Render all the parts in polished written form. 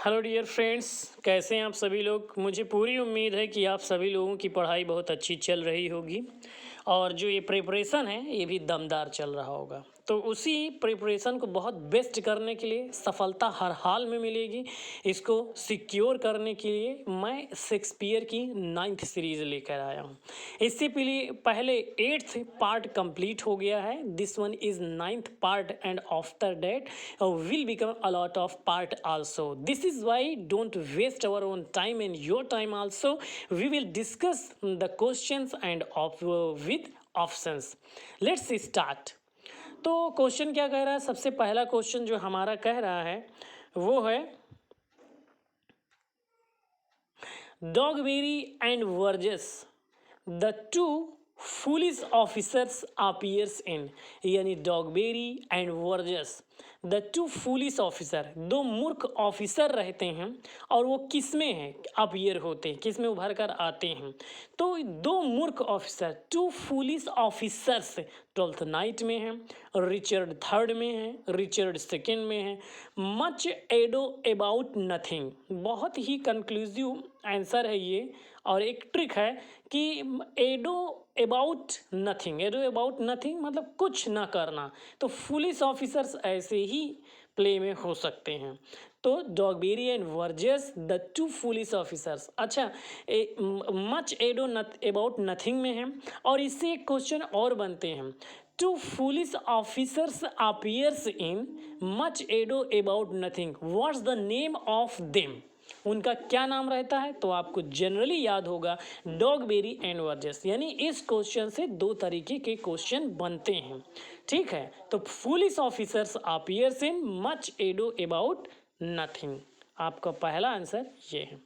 Hello dear friends, कैसे हैं आप सभी लोग। मुझे पूरी उम्मीद है कि आप सभी लोगों की पढ़ाई बहुत अच्छी चल रही होगी और जो ये प्रिपरेशन है ये भी दमदार चल रहा होगा। तो उसी प्रिपरेशन को बहुत बेस्ट करने के लिए सफलता हर हाल में मिलेगी, इसको सिक्योर करने के लिए मैं शेक्सपियर की 9th सीरीज़ लेकर आया हूँ। इससे पहले 8th पार्ट कंप्लीट हो गया है। This one is 9th part and after that will become a lot of part also. This is why don't waste our own time and your time also. We will discuss the questions and with options. Let's start. तो question क्या कह रहा है। सबसे पहला question जो हमारा कह रहा है वो है Dogberry and Verges the two foolish officers appears in, यानी Dogberry and Verges the two foolish officer, दो मूर्ख ऑफिसर रहते हैं और वो किस में हैं अपीयर होते हैं, किस में उभर कर आते हैं। तो दो मूर्ख officer, two foolish officers 12th Night में हैं, रिचर्ड थर्ड में है, रिचर्ड सेकेंड में है। मच एडो अबाउट नथिंग, बहुत ही कंक्लूसिव आंसर है ये। और एक ट्रिक है कि एडो About nothing, Edo About nothing मतलब कुछ ना करना। तो फुलिश ऑफिसर्स ऐसे ही प्ले में हो सकते हैं। तो Dogberry and Verges the two foolish officers. अच्छा, मच एडो अबाउट नथिंग में है और इससे एक क्वेश्चन और बनते हैं। Two foolish officers appears in Much Ado About Nothing, what's the name of them, उनका क्या नाम रहता है। तो आपको जनरली याद होगा डॉगबेरी एंड वर्जस। यानी इस क्वेश्चन से दो तरीके के क्वेश्चन बनते हैं, ठीक है। तो foolish officers appears in Much Ado About Nothing, आपका पहला आंसर ये है।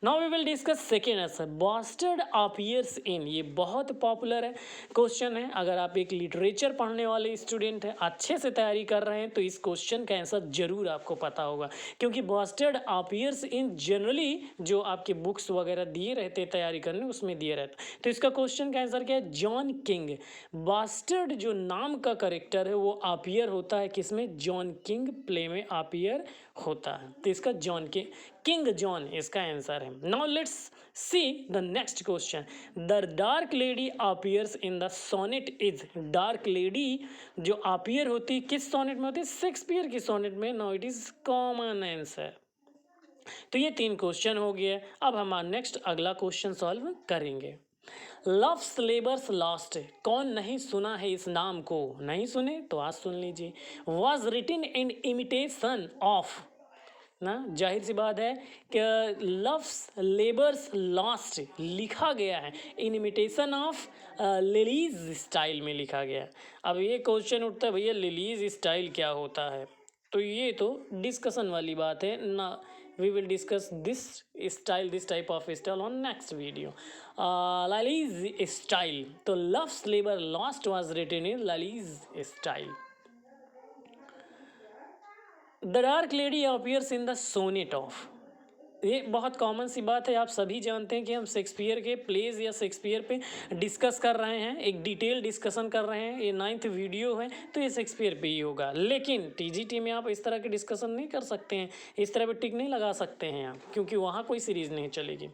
Now we will discuss second answer, bastard appears in. ये बहुत पॉपुलर है क्वेश्चन है। अगर आप एक लिटरेचर पढ़ने वाले स्टूडेंट हैं, अच्छे से तैयारी कर रहे हैं, तो इस क्वेश्चन का आंसर जरूर आपको पता होगा, क्योंकि बास्टर्ड अपीयर्स इन जनरली जो आपके बुक्स वगैरह दिए रहते हैं तैयारी करने, उसमें दिए रहते हैं। तो इसका क्वेश्चन का आंसर क्या है, जॉन किंग। बास्टर्ड जो नाम का करेक्टर है वो अपीयर होता है किसमें, जॉन किंग प्ले में अपीयर होता है। तो इसका जॉन के किंग जॉन इसका आंसर है। Now let's see the next question, the dark lady appears in the sonnet is. Dark lady जो अपीयर होती है किस सोनेट में होती है, शेक्सपियर की सोनेट में। Now it is common answer. तो ये 3 क्वेश्चन हो गए। अब हम नेक्स्ट अगला क्वेश्चन सॉल्व करेंगे। लव्स लेबर्स लॉस्ट, कौन नहीं सुना है इस नाम को, नहीं सुने तो आज सुन लीजिए। वॉज रिटिन इन इमिटेशन ऑफ, ना जाहिर सी बात है कि लव्स लेबर्स लॉस्ट लिखा गया है इन इमिटेशन ऑफ लिलीज स्टाइल में लिखा गया है। अब ये क्वेश्चन उठता है, भैया लिलीज स्टाइल क्या होता है। तो ये तो डिस्कशन वाली बात है ना, we will discuss this type of style on next video. Lyly's style, तो Love's Labour's Lost was written in Lyly's style. The dark lady appears in the sonnet of, ये बहुत कॉमन सी बात है। आप सभी जानते हैं कि हम शेक्सपियर के प्लेज या शेक्सपियर पे डिस्कस कर रहे हैं, एक डिटेल डिस्कशन कर रहे हैं। ये 9th वीडियो है तो ये शेक्सपियर पे ही होगा। लेकिन टीजीटी में आप इस तरह के डिस्कशन नहीं कर सकते हैं, इस तरह पे टिक नहीं लगा सकते हैं आप, क्योंकि वहाँ कोई सीरीज नहीं चलेगी।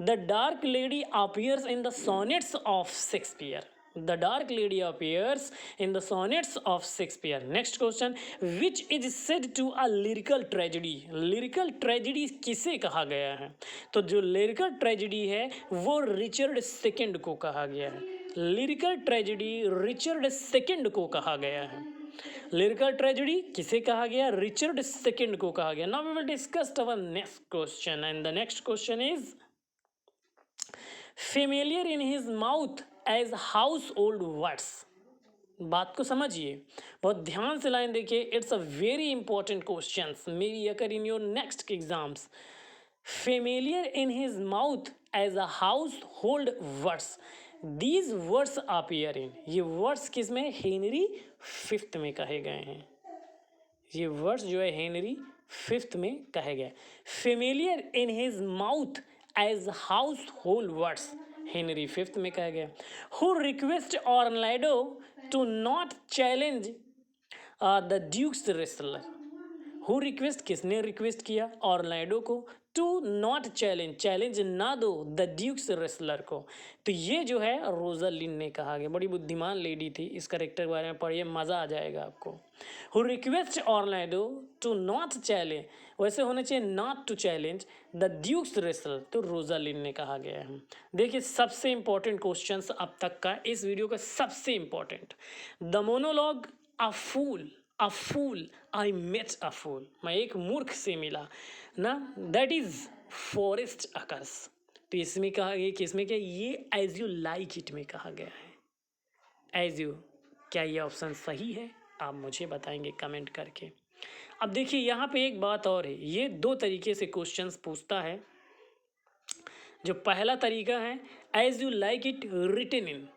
The dark lady appears in the sonnets of Shakespeare, The dark lady appears in the sonnets of Shakespeare. Next question, which is said to a lyrical tragedy. Lyrical tragedy किसे कहा गया है, तो जो lyrical tragedy है वो Richard second को कहा गया है। लिरिकल ट्रेजेडी रिचर्ड सेकेंड को कहा गया है। लिरिकल ट्रेजेडी किसे कहा गया, रिचर्ड सेकेंड को कहा गया। Now we will discuss our next question and the next question is familiar in his mouth as household words. बात को समझिए, बहुत ध्यान से लाइन देखिए, it's a very important question, may be occur in your next exams. Familiar in his mouth as a household words, these words appear in, ये words किस में, हेनरी फिफ्थ में कहे गए हैं। ये वर्ड्स जो है हेनरी फिफ्थ में कहे गए। Familiar in his mouth as household words, Henry Fifth में कहा गया। Who request Orlando to not challenge the duke's wrestler, who request, किसने रिक्वेस्ट किया ऑर्लैंडो को टू नॉट चैलेंज, चैलेंज ना दो द ड्यूक्स रेसलर को। तो ये जो है रोजालिन ने कहा गया, बड़ी बुद्धिमान लेडी थी, इस करेक्टर के बारे में पढ़िए मज़ा आ जाएगा आपको। Who request Orlando to not challenge, वैसे होना चाहिए not to challenge the duke's wrestler, तो रोजालिन ने कहा गया है। देखिए सबसे इंपॉर्टेंट क्वेश्चंस अब तक का, इस वीडियो का सबसे important, the monologue a fool I met a fool, मैं एक मूर्ख से मिला ना, दैट इज फॉरेस्ट अकर्स। तो इसमें कहा गया, किसमें क्या, ये एज यू लाइक इट में कहा गया है, एज यू। क्या ये ऑप्शन सही है, आप मुझे बताएंगे कमेंट करके। अब देखिए यहाँ पे एक बात और है, ये दो तरीके से क्वेश्चंस पूछता है। जो पहला तरीका है, As You Like It written in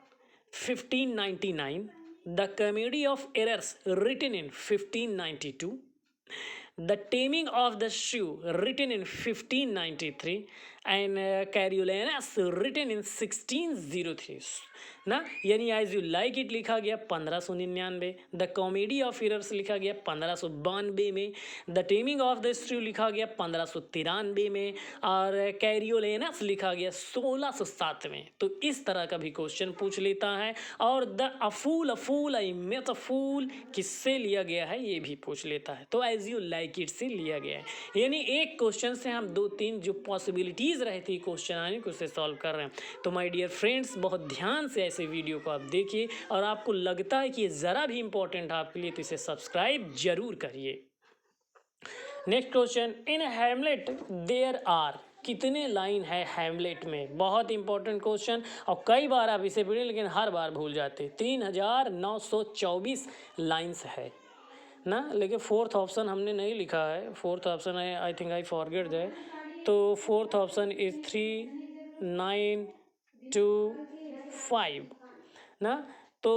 1599, the Comedy of Errors written in 1592, the Taming of the Shrew written in 1593 and Coriolanus written in 1603 ना, यानी एज यू लाइक इट लिखा गया 1599, द कॉमेडी ऑफ एरर्स लिखा गया 1592 में, the Taming of the श्रू लिखा गया 1593 में, और कैरियोलेनस लिखा गया 1607 में। तो इस तरह का भी क्वेश्चन पूछ लेता है। और द अफूल आई मेट अ फूल किससे लिया गया है, ये भी पूछ लेता है। तो एज यू लाइक इट से लिया गया है, यानी एक क्वेश्चन से हम दो तीन जो पॉसिबिलिटीज रहती क्वेश्चन आने को उसे सॉल्व कर रहे हैं। तो माय डियर फ्रेंड्स, बहुत ध्यान से ऐसे वीडियो को आप देखिए, और आपको लगता है कि ये ज़रा भी इंपॉर्टेंट है आपके लिए तो इसे सब्सक्राइब जरूर करिए। Next question, in Hamlet there are, कितने लाइन है हैमलेट में, बहुत इंपॉर्टेंट क्वेश्चन, और कई बार आप इसे पढ़ें लेकिन हर बार भूल जाते। 3924 लाइन्स है ना, लेकिन फोर्थ ऑप्शन हमने नहीं लिखा है, फोर्थ ऑप्शन है, I think I forget that. तो फोर्थ ऑप्शन इज 3925 ना। तो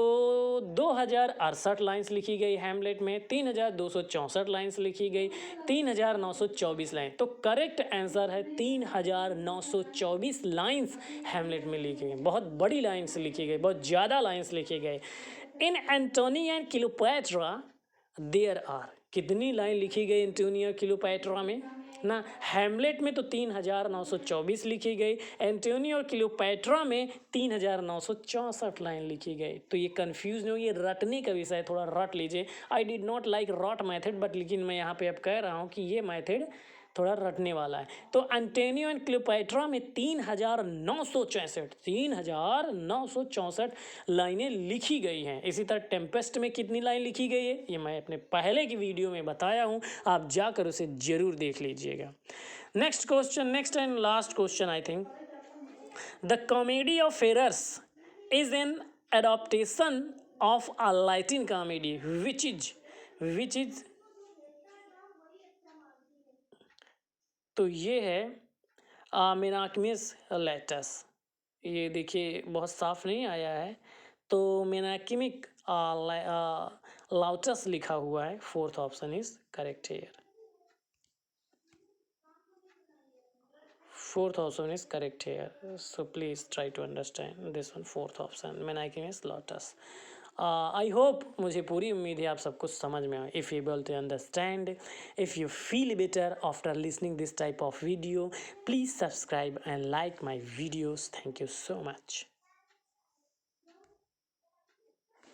2068 लाइन्स लिखी गई हैमलेट में, 3264 लाइन्स लिखी गई, 3924 लाइन। तो करेक्ट आंसर है 3924 लाइन्स हैमलेट में लिखी गई। बहुत बड़ी लाइन्स लिखी गई, बहुत ज़्यादा लाइन्स लिखी गई। In Antony and Cleopatra there are, कितनी लाइन लिखी गई एंटोनियो क्लियोपैट्रा में ना, हैमलेट में तो 3924 लिखी गई, एंटोनियो और क्लियोपैट्रा में 3964 लाइन लिखी गई। तो ये कंफ्यूज नहीं हो, ये रटने का विषय, थोड़ा रट लीजिए। I did not like rote method, but लेकिन मैं यहाँ पे अब कह रहा हूँ कि ये मेथड थोड़ा रटने वाला है। तो एंटोनियो एंड क्लियोपैट्रा में 3964 लाइनें लिखी गई हैं। इसी तरह टेम्पेस्ट में कितनी लाइन लिखी गई है, ये मैं अपने पहले की वीडियो में बताया हूँ, आप जाकर उसे जरूर देख लीजिएगा। Next question, next and last question I think, the Comedy of errors is an adaptation of a Latin comedy which is तो ये है मेनाकिमस लेटस। ये देखिए बहुत साफ नहीं आया है, तो मेनाकिमिक लाउटस लिखा हुआ है, fourth option is correct here, fourth option is correct here, so please try to understand this one, fourth option menaechmus lotus. I hope, मुझे पूरी उम्मीद है आप सब कुछ समझ में आए। If you able to understand, if you feel better after listening this type of video, please subscribe and like my videos. Thank you so much.